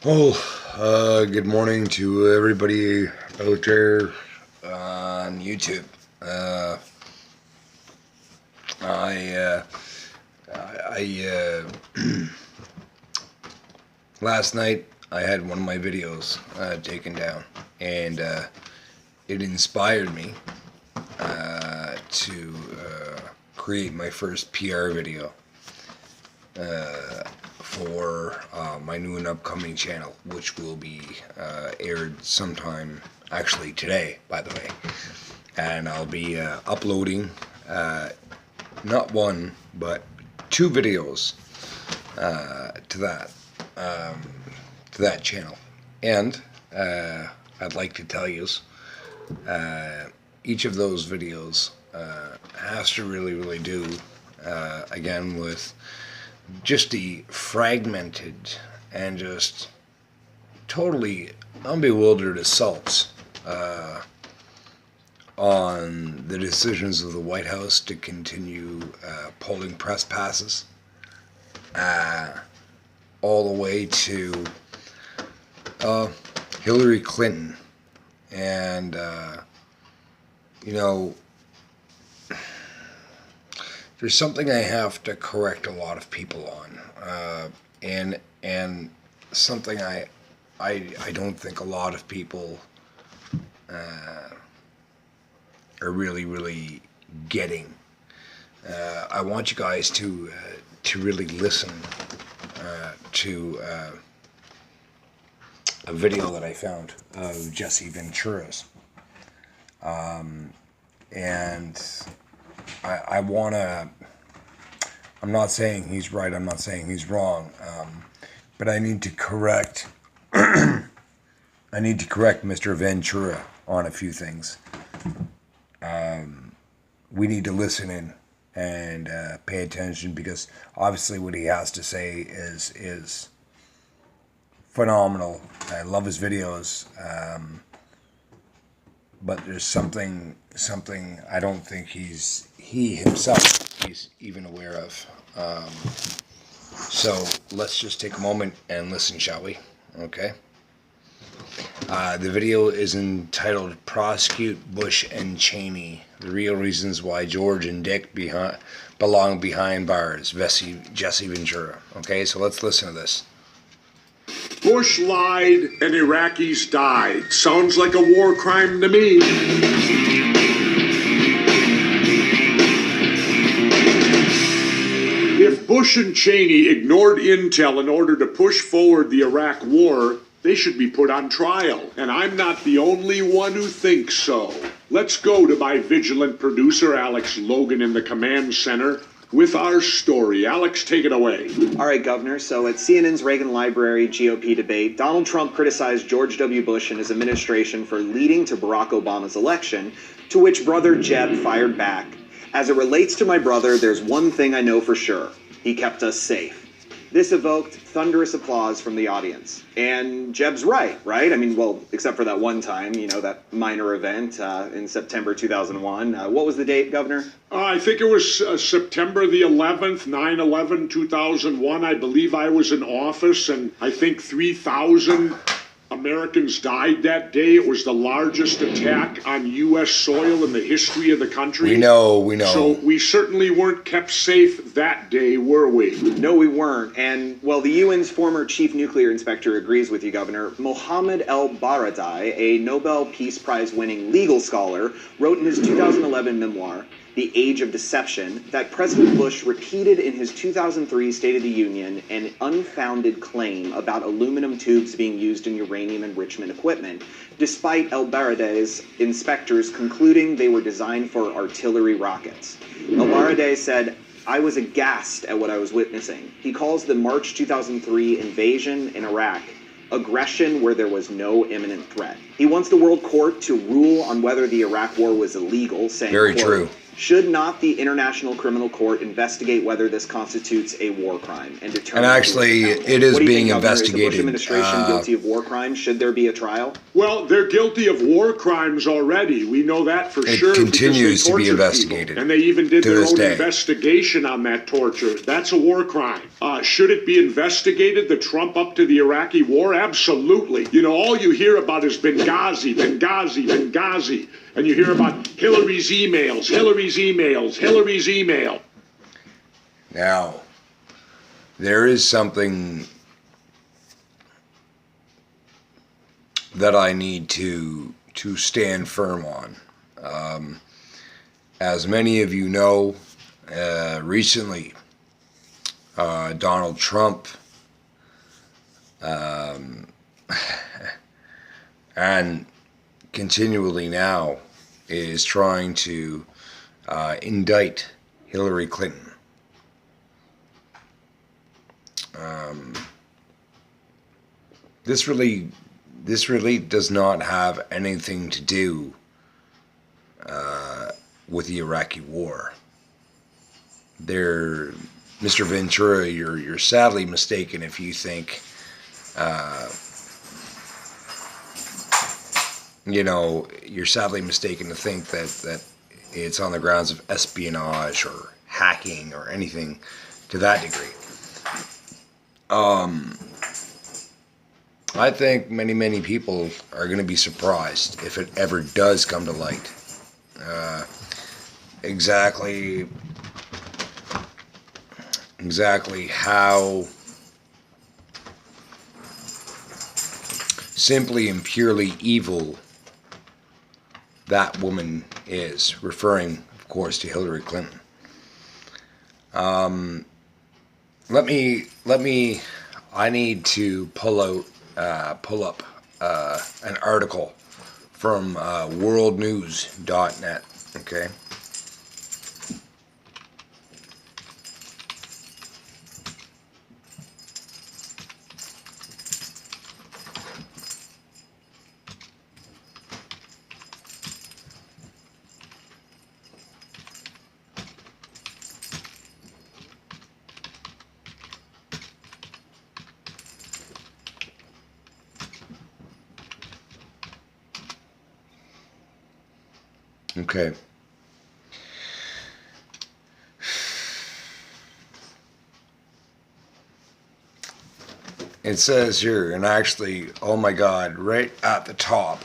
Good morning to everybody out there on YouTube. I last night I had one of my videos taken down, and it inspired me to create my first PR video for my new and upcoming channel, which will be aired sometime, actually today, by the way. And I'll be uploading not one, but two videos to that channel. And I'd like to tell you, each of those videos has to really do, again, with just the fragmented and just totally unbewildered assaults on the decisions of the White House to continue polling press passes, all the way to Hillary Clinton. And there's something I have to correct a lot of people on, and something I don't think a lot of people are really getting. I want you guys to really listen to a video that I found of Jesse Ventura's, and I'm not saying he's right, I'm not saying he's wrong, but I need to correct Mr. Ventura on a few things. We need to listen in and pay attention, because obviously what he has to say is phenomenal. I love his videos, but there's something I don't think he himself is even aware of. So let's just take a moment and listen, shall we? Okay. The video is entitled "Prosecute Bush and Cheney: The Real Reasons Why George and Dick Belong Behind Bars." Jesse Ventura. Okay, so let's listen to this. Bush lied and Iraqis died. Sounds like a war crime to me. If Bush and Cheney ignored intel in order to push forward the Iraq war, they should be put on trial. And I'm not the only one who thinks so. Let's go to my vigilant producer, Alex Logan, in the command center with our story. Alex, take it away. All right, Governor. So at CNN's Reagan Library GOP debate, Donald Trump criticized George W. Bush and his administration for leading to Barack Obama's election, to which brother Jeb fired back. "As it relates to my brother, there's one thing I know for sure. He kept us safe." This evoked thunderous applause from the audience. And Jeb's right? I mean, well, except for that one time, that minor event in September 2001. What was the date, Governor? I think it was September the 11th, 9/11/2001. I believe I was in office, and I think 3,000 Americans died that day. It was the largest attack on U.S. soil in the history of the country. We know. So we certainly weren't kept safe that day, were we? No, we weren't. And, well, the UN's former chief nuclear inspector agrees with you, Governor. Mohammed El-Baradei, a Nobel Peace Prize-winning legal scholar, wrote in his 2011 memoir, The Age of Deception, that President Bush repeated in his 2003 State of the Union an unfounded claim about aluminum tubes being used in uranium enrichment equipment, despite El-Baradei's inspectors concluding they were designed for artillery rockets. El-Baradei said, "I was aghast at what I was witnessing." He calls the March 2003 invasion in Iraq aggression where there was no imminent threat. He wants the world court to rule on whether the Iraq war was illegal, saying, Very true. Should not the International Criminal Court investigate whether this constitutes a war crime and determine? And actually, it is being investigated. Is the Bush administration guilty of war crimes? Should there be a trial? Well, they're guilty of war crimes already. We know that for sure. It continues to be People. investigated. And they even did their own day. investigation on that torture. That's a war crime. Should it be investigated, the Trump up to the Iraqi war? Absolutely. You know, all you hear about is Benghazi, Benghazi, Benghazi. And you hear about Hillary's emails, Hillary's emails, Hillary's email. Now, there is something that I need to stand firm on. As many of you know, recently, Donald Trump and continually now is trying to indict Hillary Clinton. This really does not have anything to do with the Iraqi war. Mr. Ventura, you're sadly mistaken if you think you're sadly mistaken to think that it's on the grounds of espionage or hacking or anything to that degree. I think many people are going to be surprised if it ever does come to light. Exactly how simply and purely evil that woman is, referring, of course, to Hillary Clinton. I need to pull up an article from worldnews.net, okay? Okay. It says here, and actually, oh my God, right at the top.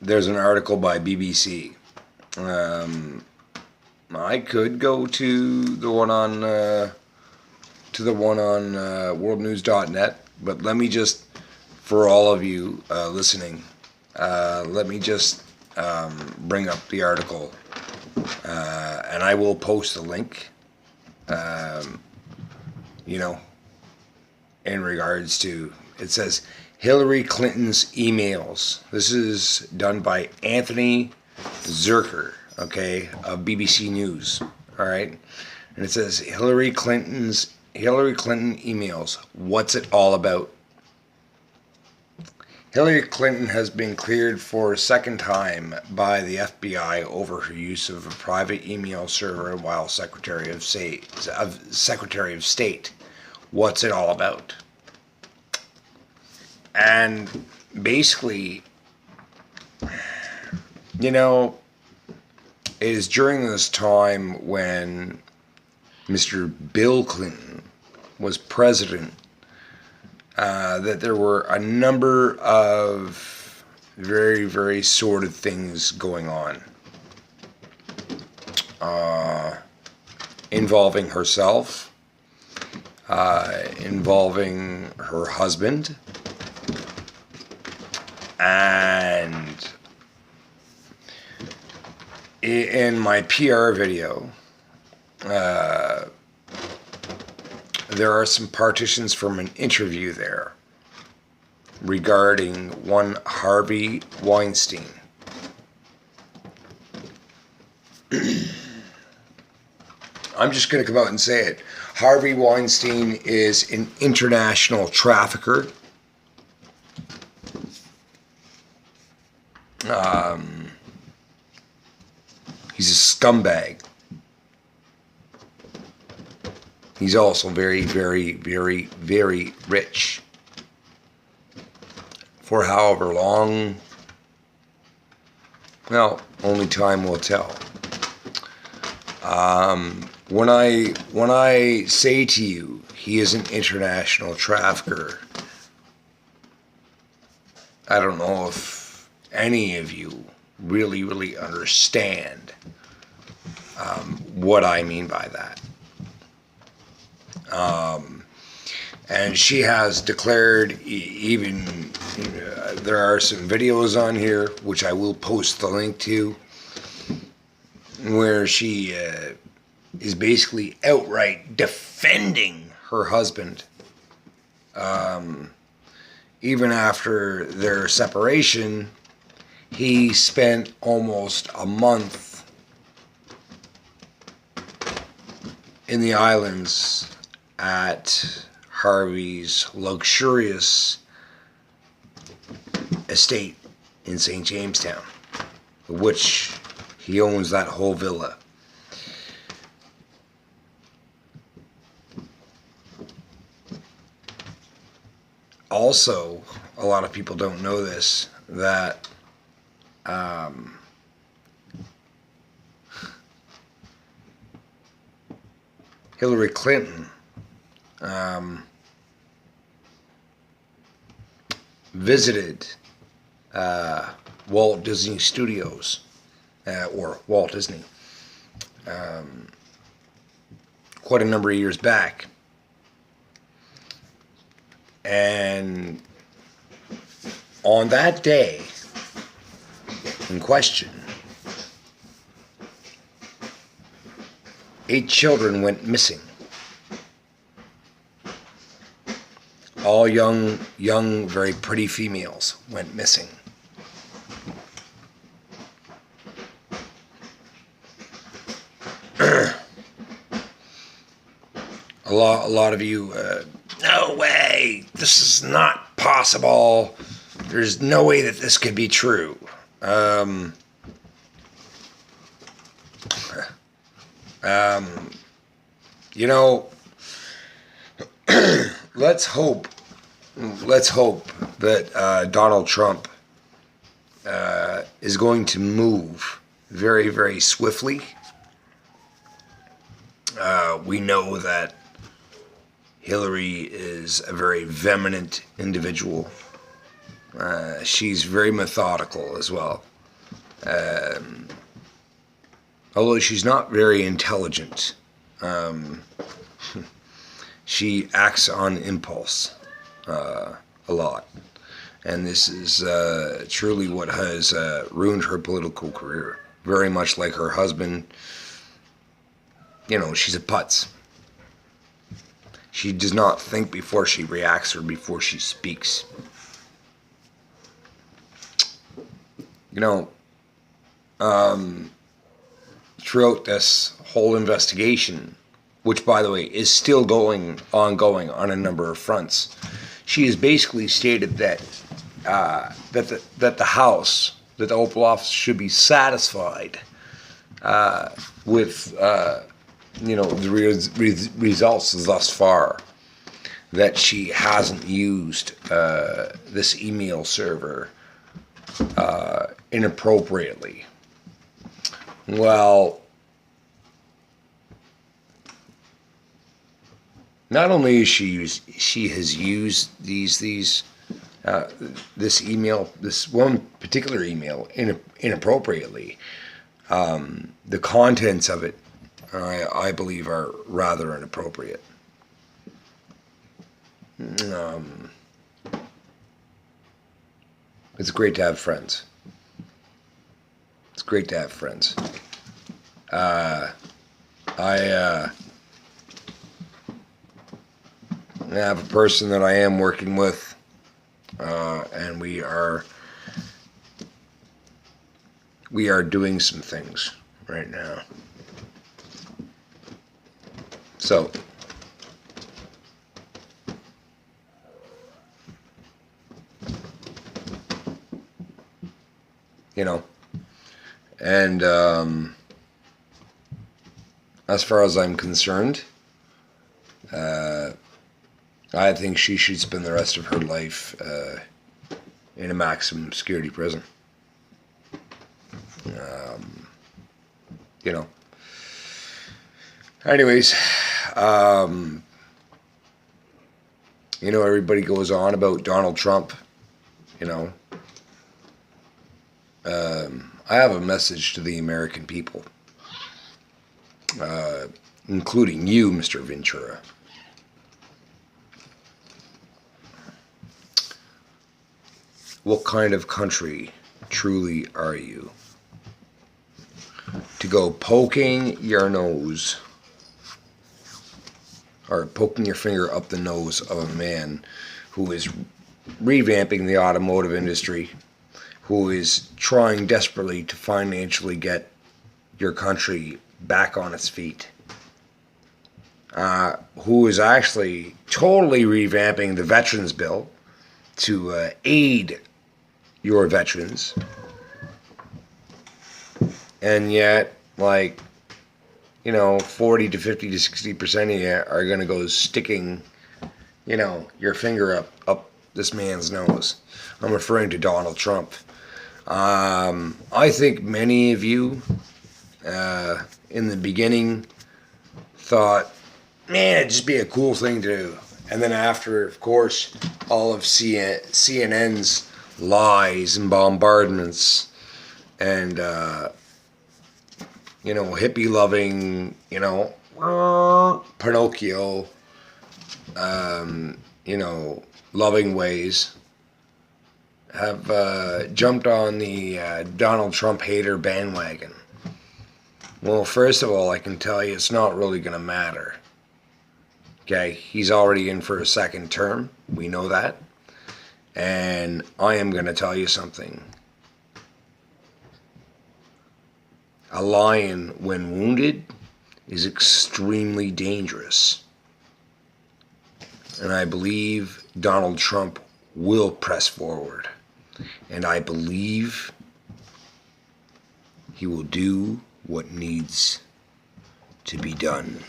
There's an article by BBC. I could go to the one on worldnews.net, but let me just, for all of you listening, let me just bring up the article, and I will post the link, in regards to, it says, Hillary Clinton's emails. This is done by Anthony Zerker, okay, of BBC News, all right? And it says, Hillary Clinton emails, what's it all about? Hillary Clinton has been cleared for a second time by the FBI over her use of a private email server while Secretary of State. What's it all about? And basically, it is during this time when Mr. Bill Clinton was president that there were a number of very, very sordid things going on involving herself, involving her husband, and in my PR video, there are some partitions from an interview there regarding one Harvey Weinstein. I'm just going to come out and say it. Harvey Weinstein is an international trafficker. scumbag. He's also very, very, very, very rich. For however long, well, only time will tell. When I say to you, he is an international trafficker, I don't know if any of you really, really understand what I mean by that. And she has declared, even there are some videos on here, which I will post the link to, where she is basically outright defending her husband. Even after their separation, he spent almost a month in the islands at Harvey's luxurious estate in St. Jamestown, which he owns that whole villa. Also, a lot of people don't know this, that Hillary Clinton visited Walt Disney Studios, or Walt Disney, quite a number of years back. And on that day in question, 8 children went missing. All young, very pretty females went missing. A lot of you, no way, this is not possible. There's no way that this could be true. You know, let's hope that Donald Trump is going to move very, very swiftly. We know that Hillary is a very vehement individual. She's very methodical as well. Although she's not very intelligent. She acts on impulse a lot. And this is truly what has ruined her political career. Very much like her husband. You know, she's a putz. She does not think before she reacts or before she speaks. You know, throughout this whole investigation, which, by the way, is still ongoing on a number of fronts, she has basically stated that that the House, that the Oval Office, should be satisfied with the results thus far. That she hasn't used this email server inappropriately. Well, not only is she has used this email, this one particular email, inappropriately. The contents of it, I believe, are rather inappropriate. It's great to have friends. It's great to have friends. I have a person that I am working with, and we are doing some things right now. So, you know, and as far as I'm concerned, I think she should spend the rest of her life in a maximum security prison. You know. Anyways, you know, everybody goes on about Donald Trump. You know, I have a message to the American people, including you, Mr. Ventura. What kind of country truly are you? To go poking your nose, or poking your finger up the nose of a man who is revamping the automotive industry, who is trying desperately to financially get your country back on its feet, who is actually totally revamping the Veterans Bill to aid your veterans, and yet, like, you know, 40 to 50 to 60% of you are going to go sticking, you know, your finger up this man's nose. I'm referring to Donald Trump. I think many of you in the beginning thought, man, it'd just be a cool thing to do. And then after, of course, all of CNN's lies and bombardments and, you know, hippie-loving, you know, Pinocchio, you know, loving ways, have jumped on the Donald Trump hater bandwagon. Well, first of all, I can tell you it's not really going to matter. Okay, he's already in for a second term. We know that. And I am going to tell you something. A lion, when wounded, is extremely dangerous. And I believe Donald Trump will press forward. And I believe he will do what needs to be done.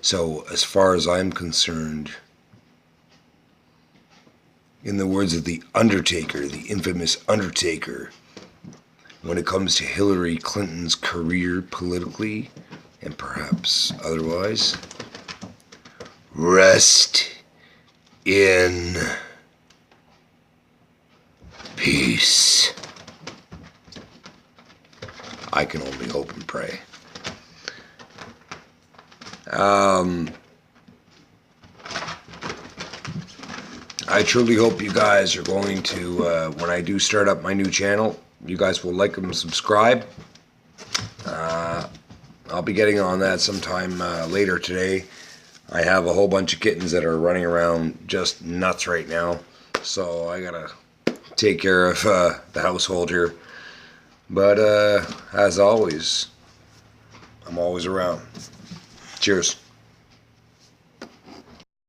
So, as far as I'm concerned, in the words of the Undertaker, the infamous Undertaker, when it comes to Hillary Clinton's career politically and perhaps otherwise, rest in peace. I can only hope and pray. I truly hope you guys are going to, when I do start up my new channel, you guys will like and subscribe. I'll be getting on that sometime later today. I have a whole bunch of kittens that are running around just nuts right now, so I gotta take care of the household here. But as always, I'm always around. Cheers.